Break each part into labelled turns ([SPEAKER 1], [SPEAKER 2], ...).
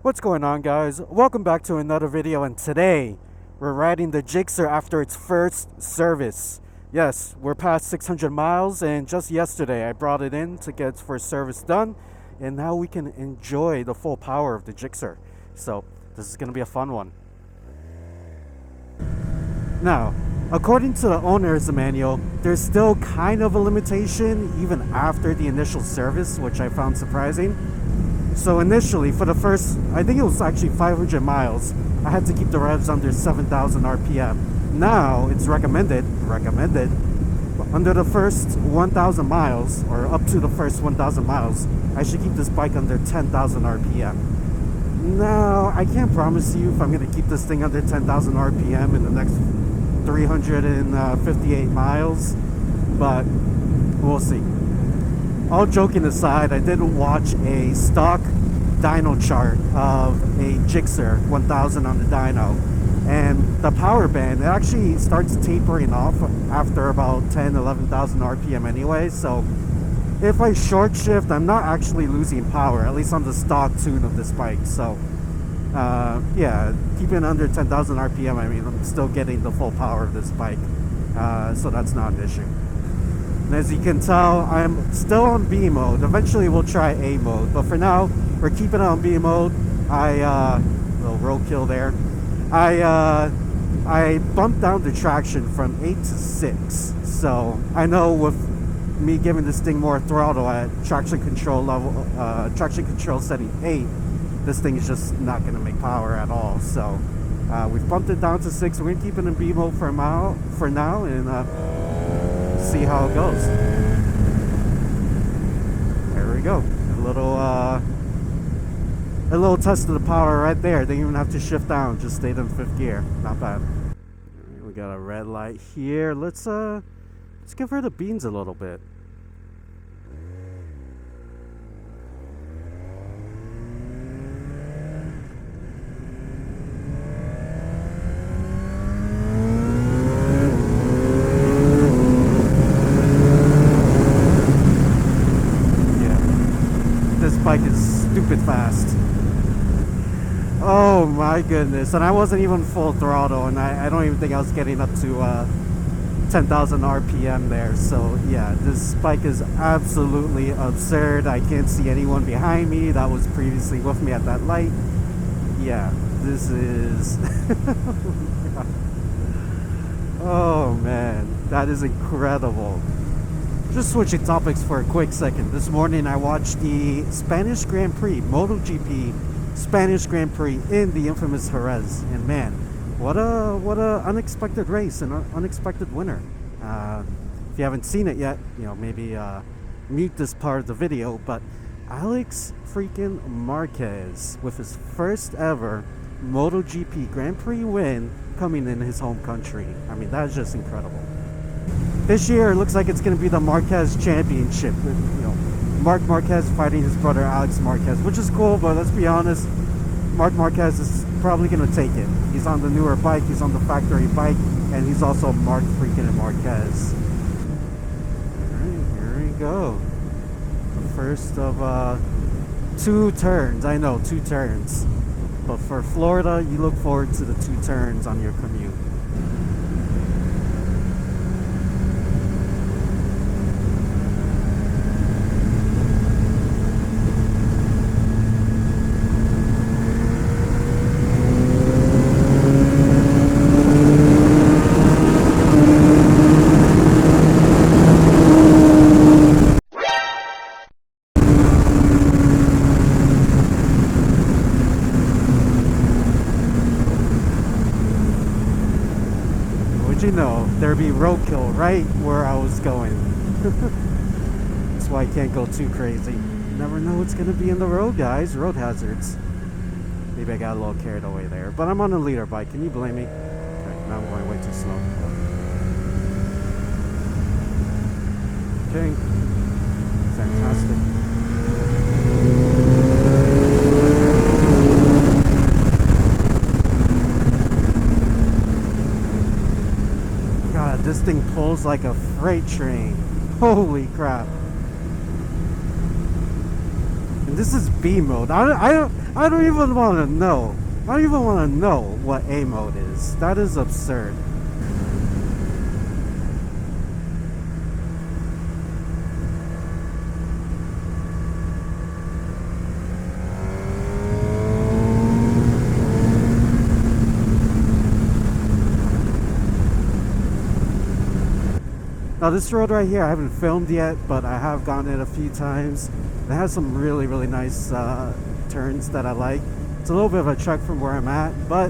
[SPEAKER 1] What's going on, guys? Welcome back to another video, and today we're riding the Gixxer after its first service. Yes, we're past 600 miles, and just yesterday I brought it in to get its first service done, and now we can enjoy the full power of the Gixxer. So this is going to be a fun one. Now, according to the owner's manual, there's still kind of a limitation even after the initial service, which I found surprising. So initially, for the first, I think it was actually 500 miles, I had to keep the revs under 7,000 RPM. Now, it's recommended, under the first 1,000 miles, or up to the first 1,000 miles, I should keep this bike under 10,000 RPM. Now, I can't promise you if I'm going to keep this thing under 10,000 RPM in the next 358 miles, but we'll see. All joking aside, I did watch a stock dyno chart of a Gixxer 1000 on the dyno, and the power band, it actually starts tapering off after about 11,000 RPM anyway. So if I short shift, I'm not actually losing power, at least on the stock tune of this bike. So yeah, keeping under 10,000 RPM, I mean, I'm still getting the full power of this bike, so that's not an issue. And as you can tell, I'm still on B mode. Eventually we'll try A mode, but for now we're keeping it on B mode. Little roadkill there. I bumped down the traction from 8 to 6. So I know with me giving this thing more throttle at traction control level, traction control setting 8, this thing is just not going to make power at all. So we've bumped it down to 6. We're going to keep it in B mode for now, and see how it goes. There we go. A little test of the power right there. Didn't even have to shift down, just stayed in 5th gear. Not bad. We got a red light here. Let's give her the beans a little bit. Bike is stupid fast. Oh my goodness. And I wasn't even full throttle, and I don't even think I was getting up to 10,000 RPM there. So yeah, this bike is absolutely absurd. I can't see anyone behind me that was previously with me at that light. Yeah, this is oh man, that is incredible. Just switching topics for a quick second. This morning I watched the Spanish Grand Prix, MotoGP Spanish Grand Prix in the infamous Jerez, and man, what a unexpected race and unexpected winner. If you haven't seen it yet, you know, maybe mute this part of the video, but Alex freaking Marquez with his first ever MotoGP Grand Prix win coming in his home country. I mean, that's just incredible. This year it looks like it's going to be the Marquez Championship. You know, Marc Marquez fighting his brother Alex Marquez, which is cool, but let's be honest, Marc Marquez is probably going to take it. He's on the newer bike, he's on the factory bike, and he's also Marc freaking Marquez. Alright, here we go. The first of 2 turns. I know, 2 turns. But for Florida, you look forward to the 2 turns on your commute. You know, there'd be roadkill right where I was going. That's why I can't go too crazy. You never know what's gonna be in the road, guys. Road hazards. Maybe I got a little carried away there, but I'm on a leader bike. Can you blame me? Okay, now I'm going way too slow. Okay, fantastic. This thing pulls like a freight train. Holy crap. and this is B mode. I don't even want to know. I don't even want to know what A mode is. That is absurd. Now this road right here I haven't filmed yet, but I have gone it a few times. It has some really, really nice turns that I like. It's a little bit of a trek from where I'm at, but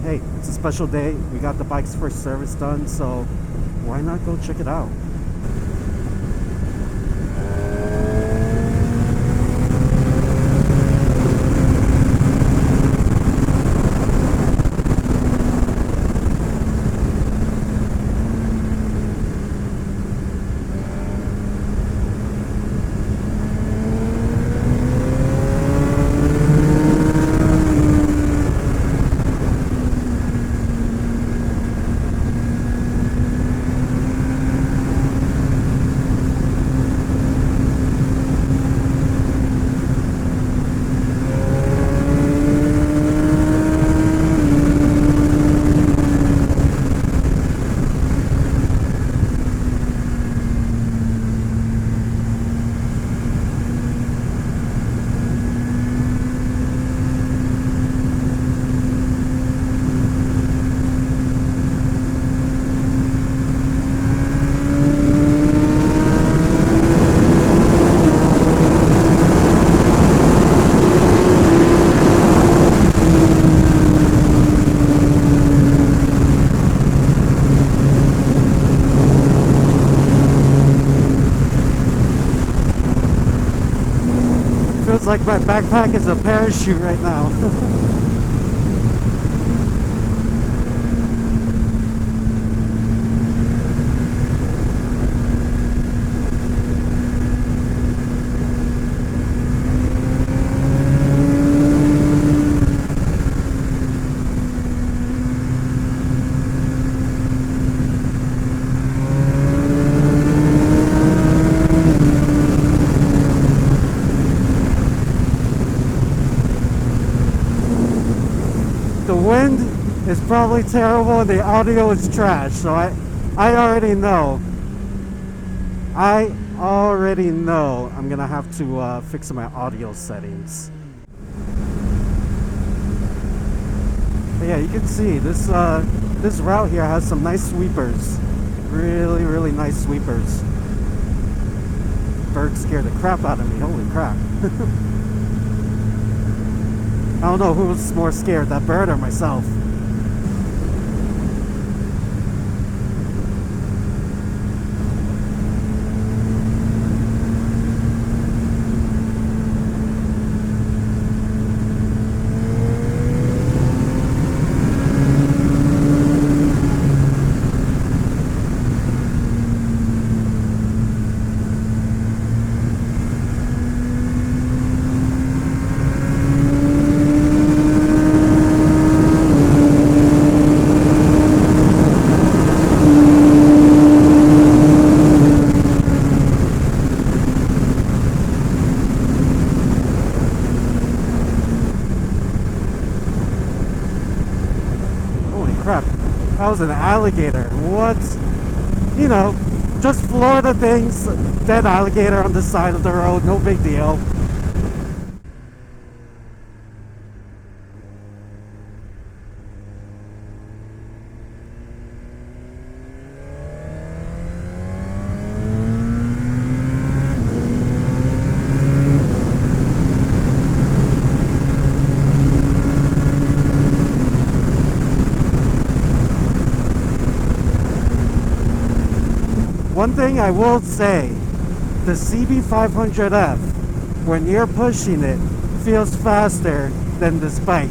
[SPEAKER 1] hey, it's a special day. We got the bike's first service done, so why not go check it out? Feels like my backpack is a parachute right now. The wind is probably terrible and the audio is trash, so I already know. I already know I'm gonna have to fix my audio settings. But yeah, you can see this this route here has some nice sweepers. Really, really nice sweepers. Bird scared the crap out of me. Holy crap. I don't know who was more scared, that bird or myself. Crap, that was an alligator. What? You know, just Florida things. Dead alligator on the side of the road, no big deal. One thing I will say, the CB500F, when you're pushing it, feels faster than this bike.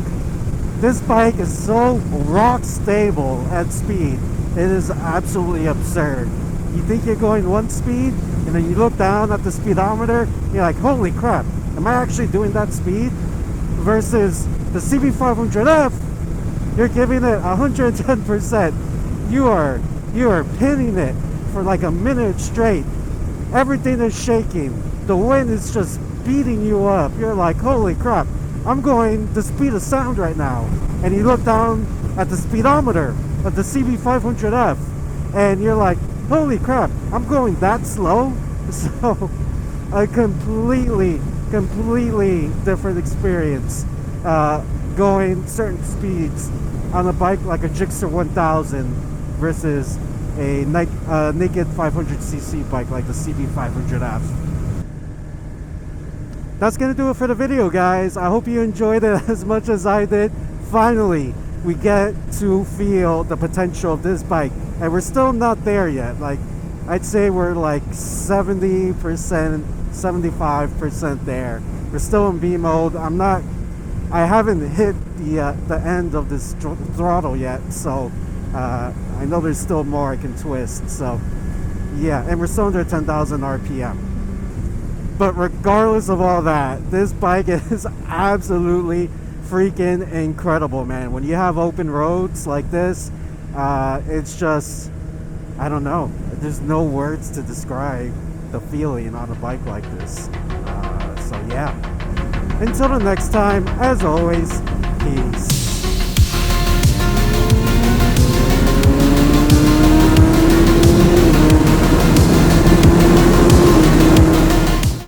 [SPEAKER 1] This bike is so rock stable at speed, it is absolutely absurd. You think you're going one speed, and then you look down at the speedometer, you're like, holy crap, am I actually doing that speed? Versus the CB500F, you're giving it 110%. You are pinning it for like a minute straight. Everything is shaking. The wind is just speeding you up. You're like, holy crap, I'm going the speed of sound right now. And you look down at the speedometer of the CB500F, and you're like, holy crap, I'm going that slow? So a completely different experience going certain speeds on a bike like a Gixxer 1000 versus a naked 500cc bike like the CB500F. That's gonna do it for the video, guys. I hope you enjoyed it as much as I did. Finally, we get to feel the potential of this bike, and we're still not there yet. Like, I'd say we're like 70%, 75% there. We're still in B mode. I haven't hit the end of this throttle yet, so I know there's still more I can twist. So yeah, and we're still under 10,000 RPM. But regardless of all that, this bike is absolutely freaking incredible, man. When you have open roads like this, it's just, I don't know. There's no words to describe the feeling on a bike like this. So yeah. Until the next time, as always, peace.